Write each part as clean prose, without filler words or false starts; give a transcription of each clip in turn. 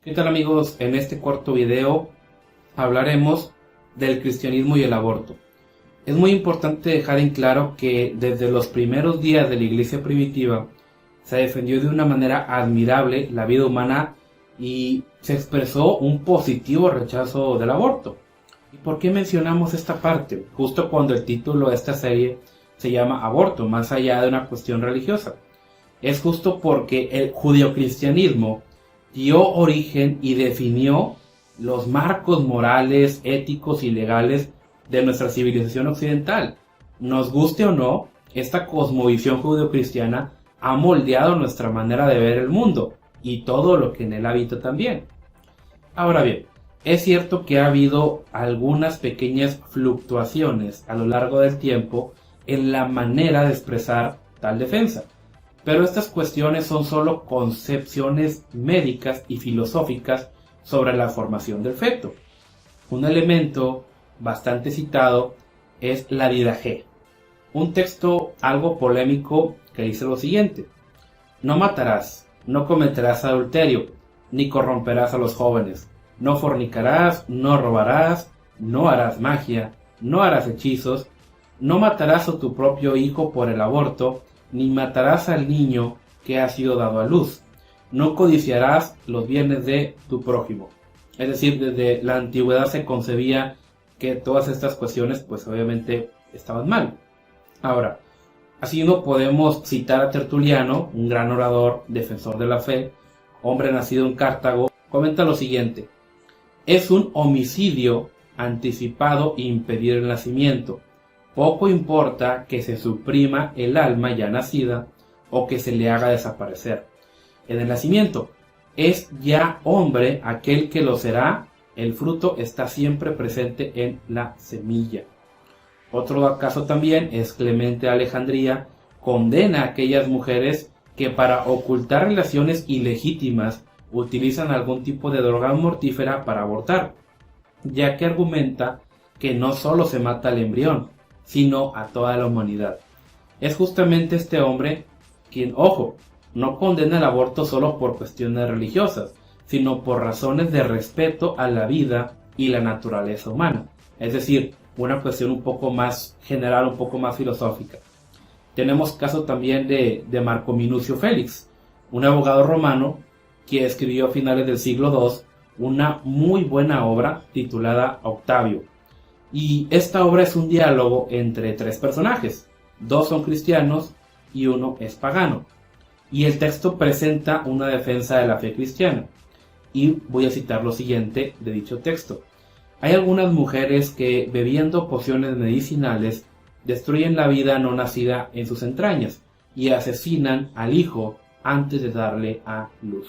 ¿Qué tal amigos? En este corto video hablaremos del cristianismo y el aborto. Es muy importante dejar en claro que desde los primeros días de la iglesia primitiva se defendió de una manera admirable la vida humana y se expresó un positivo rechazo del aborto. ¿Y por qué mencionamos esta parte? Justo cuando el título de esta serie se llama Aborto, más allá de una cuestión religiosa. Es justo porque el judeocristianismo dio origen y definió los marcos morales, éticos y legales de nuestra civilización occidental. Nos guste o no, esta cosmovisión judeocristiana ha moldeado nuestra manera de ver el mundo y todo lo que en él habita también. Ahora bien, es cierto que ha habido algunas pequeñas fluctuaciones a lo largo del tiempo en la manera de expresar tal defensa. Pero estas cuestiones son solo concepciones médicas y filosóficas sobre la formación del feto. Un elemento bastante citado es la Didache, un texto algo polémico que dice lo siguiente: no matarás, no cometerás adulterio, ni corromperás a los jóvenes, no fornicarás, no robarás, no harás magia, no harás hechizos, no matarás a tu propio hijo por el aborto, ni matarás al niño que ha sido dado a luz. No codiciarás los bienes de tu prójimo. Es decir, desde la antigüedad se concebía que todas estas cuestiones pues obviamente estaban mal. Ahora, así no podemos citar a Tertuliano, un gran orador, defensor de la fe, hombre nacido en Cartago, comenta lo siguiente: es un homicidio anticipado impedir el nacimiento. Poco importa que se suprima el alma ya nacida o que se le haga desaparecer. En el nacimiento es ya hombre aquel que lo será, el fruto está siempre presente en la semilla. Otro caso también es Clemente de Alejandría, condena a aquellas mujeres que para ocultar relaciones ilegítimas utilizan algún tipo de droga mortífera para abortar, ya que argumenta que no solo se mata al embrión, sino a toda la humanidad. Es justamente este hombre quien, ojo, no condena el aborto solo por cuestiones religiosas, sino por razones de respeto a la vida y la naturaleza humana. Es decir, una cuestión un poco más general, un poco más filosófica. Tenemos caso también de Marco Minucio Félix, un abogado romano que escribió a finales del siglo II una muy buena obra titulada Octavio. Y esta obra es un diálogo entre tres personajes, dos son cristianos y uno es pagano. Y el texto presenta una defensa de la fe cristiana. Y voy a citar lo siguiente de dicho texto: hay algunas mujeres que, bebiendo pociones medicinales, destruyen la vida no nacida en sus entrañas y asesinan al hijo antes de darle a luz.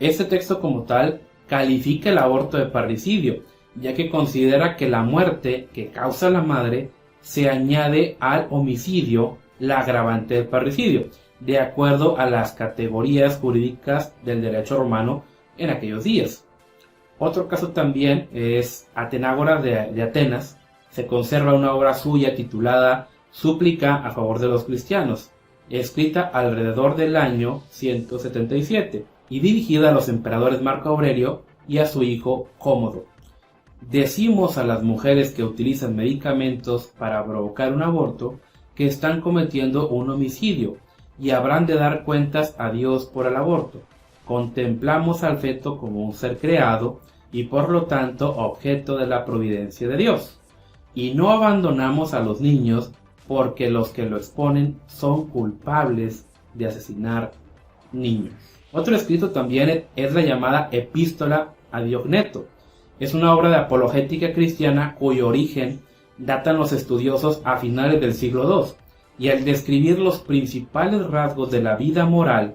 Este texto como tal califica el aborto de parricidio, ya que considera que la muerte que causa la madre se añade al homicidio la agravante del parricidio, de acuerdo a las categorías jurídicas del derecho romano en aquellos días. Otro caso también es Atenágoras de Atenas. Se conserva una obra suya titulada Súplica a favor de los cristianos, escrita alrededor del año 177 y dirigida a los emperadores Marco Aurelio y a su hijo Cómodo. Decimos a las mujeres que utilizan medicamentos para provocar un aborto que están cometiendo un homicidio y habrán de dar cuentas a Dios por el aborto. Contemplamos al feto como un ser creado y por lo tanto objeto de la providencia de Dios. Y no abandonamos a los niños porque los que lo exponen son culpables de asesinar niños. Otro escrito también es la llamada Epístola a Diogneto. Es una obra de apologética cristiana cuyo origen datan los estudiosos a finales del siglo II, y al describir los principales rasgos de la vida moral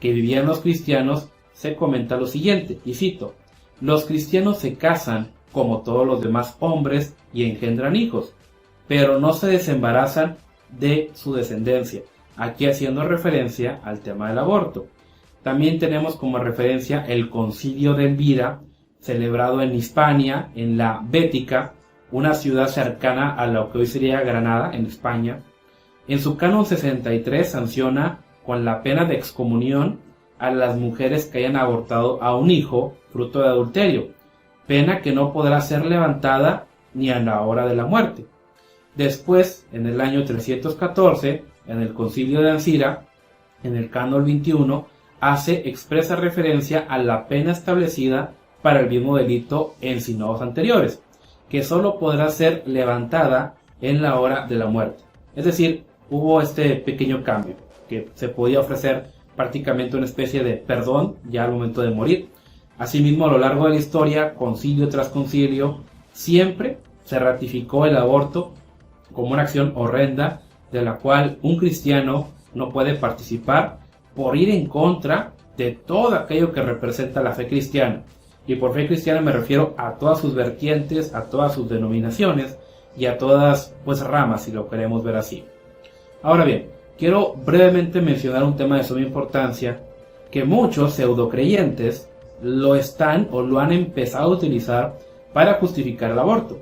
que vivían los cristianos, se comenta lo siguiente, y cito: los cristianos se casan como todos los demás hombres y engendran hijos, pero no se desembarazan de su descendencia, aquí haciendo referencia al tema del aborto. También tenemos como referencia el Concilio de Elvira, celebrado en Hispania, en la Bética, una ciudad cercana a lo que hoy sería Granada, en España. En su canon 63 sanciona con la pena de excomunión a las mujeres que hayan abortado a un hijo fruto de adulterio, pena que no podrá ser levantada ni a la hora de la muerte. Después, en el año 314, en el Concilio de Ancira, en el Canon 21, hace expresa referencia a la pena establecida para el mismo delito en sínodos anteriores, que solo podrá ser levantada en la hora de la muerte. Es decir, hubo este pequeño cambio, que se podía ofrecer prácticamente una especie de perdón ya al momento de morir. Asimismo, a lo largo de la historia, concilio tras concilio, siempre se ratificó el aborto como una acción horrenda de la cual un cristiano no puede participar por ir en contra de todo aquello que representa la fe cristiana. Y por fe cristiana me refiero a todas sus vertientes, a todas sus denominaciones y a todas ramas, si lo queremos ver así. Ahora bien, quiero brevemente mencionar un tema de suma importancia que muchos pseudocreyentes lo están o lo han empezado a utilizar para justificar el aborto,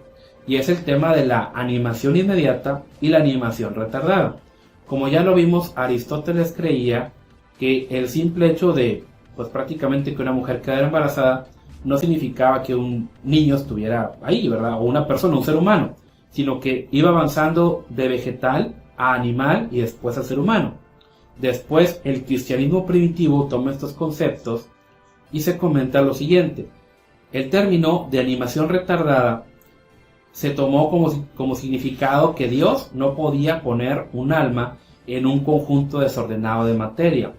y es el tema de la animación inmediata y la animación retardada. Como ya lo vimos, Aristóteles creía que el simple hecho de prácticamente que una mujer quedara embarazada no significaba que un niño estuviera ahí, ¿verdad? O una persona, un ser humano, sino que iba avanzando de vegetal a animal y después a ser humano. Después el cristianismo primitivo toma estos conceptos y se comenta lo siguiente: el término de animación retardada se tomó como significado que Dios no podía poner un alma en un conjunto desordenado de materia,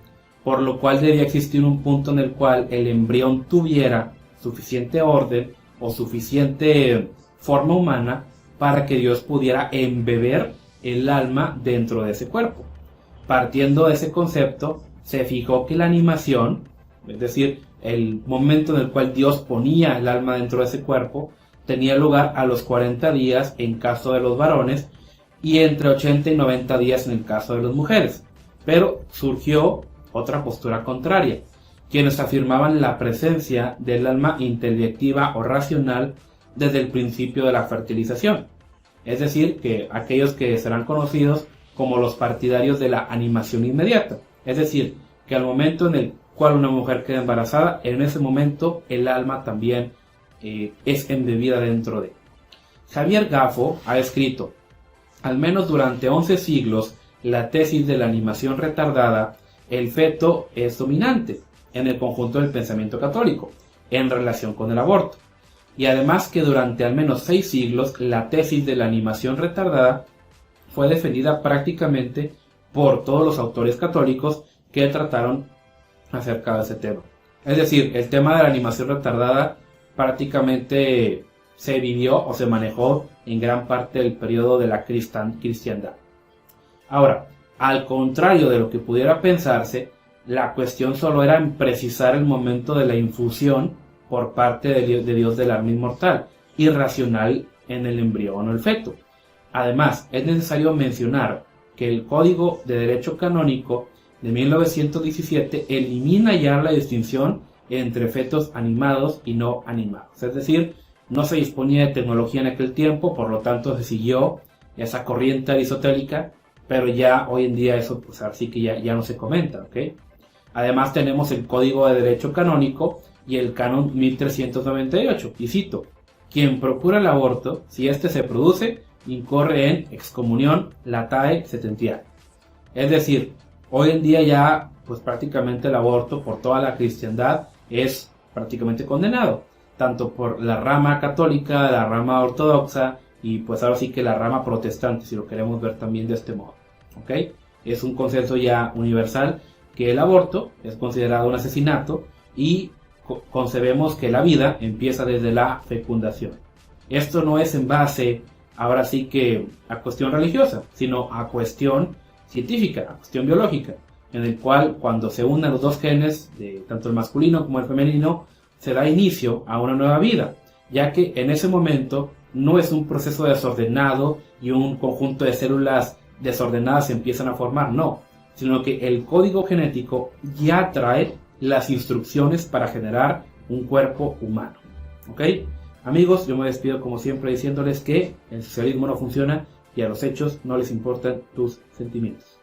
por lo cual debía existir un punto en el cual el embrión tuviera suficiente orden o suficiente forma humana para que Dios pudiera embeber el alma dentro de ese cuerpo. Partiendo de ese concepto, se fijó que la animación, es decir, el momento en el cual Dios ponía el alma dentro de ese cuerpo, tenía lugar a los 40 días en caso de los varones y entre 80 y 90 días en el caso de las mujeres. Pero surgió otra postura contraria, quienes afirmaban la presencia del alma intelectiva o racional desde el principio de la fertilización. Es decir, que aquellos que serán conocidos como los partidarios de la animación inmediata. Es decir, que al momento en el cual una mujer queda embarazada, en ese momento el alma también es embebida dentro de. Javier Gaffo ha escrito: al menos durante 11 siglos, la tesis de la animación retardada, el feto es dominante en el conjunto del pensamiento católico en relación con el aborto. Y además que durante al menos 6 siglos, la tesis de la animación retardada fue defendida prácticamente por todos los autores católicos que trataron acerca de ese tema. Es decir, el tema de la animación retardada prácticamente se vivió o se manejó en gran parte del periodo de la cristiandad. Ahora, al contrario de lo que pudiera pensarse, la cuestión solo era en precisar el momento de la infusión por parte de Dios del alma inmortal, irracional en el embrión o el feto. Además, es necesario mencionar que el Código de Derecho Canónico de 1917 elimina ya la distinción entre fetos animados y no animados. Es decir, no se disponía de tecnología en aquel tiempo, por lo tanto se siguió esa corriente aristotélica, pero ya hoy en día eso así que ya no se comenta, ¿ok? Además tenemos el Código de Derecho Canónico y el Canon 1398, y cito: quien procura el aborto, si éste se produce, incurre en excomunión latae setentiae. Es decir, hoy en día ya prácticamente el aborto por toda la cristiandad es prácticamente condenado, tanto por la rama católica, la rama ortodoxa y ahora sí que la rama protestante, si lo queremos ver también de este modo, ¿ok? Es un consenso ya universal que el aborto es considerado un asesinato y concebemos que la vida empieza desde la fecundación. Esto no es en base, ahora sí que a cuestión religiosa, sino a cuestión científica, a cuestión biológica, en el cual cuando se unen los dos genes, tanto el masculino como el femenino, se da inicio a una nueva vida, ya que en ese momento no es un proceso desordenado y un conjunto de células desordenadas se empiezan a formar, no, sino que el código genético ya trae las instrucciones para generar un cuerpo humano. ¿Ok? Amigos, yo me despido como siempre diciéndoles que el socialismo no funciona y a los hechos no les importan tus sentimientos.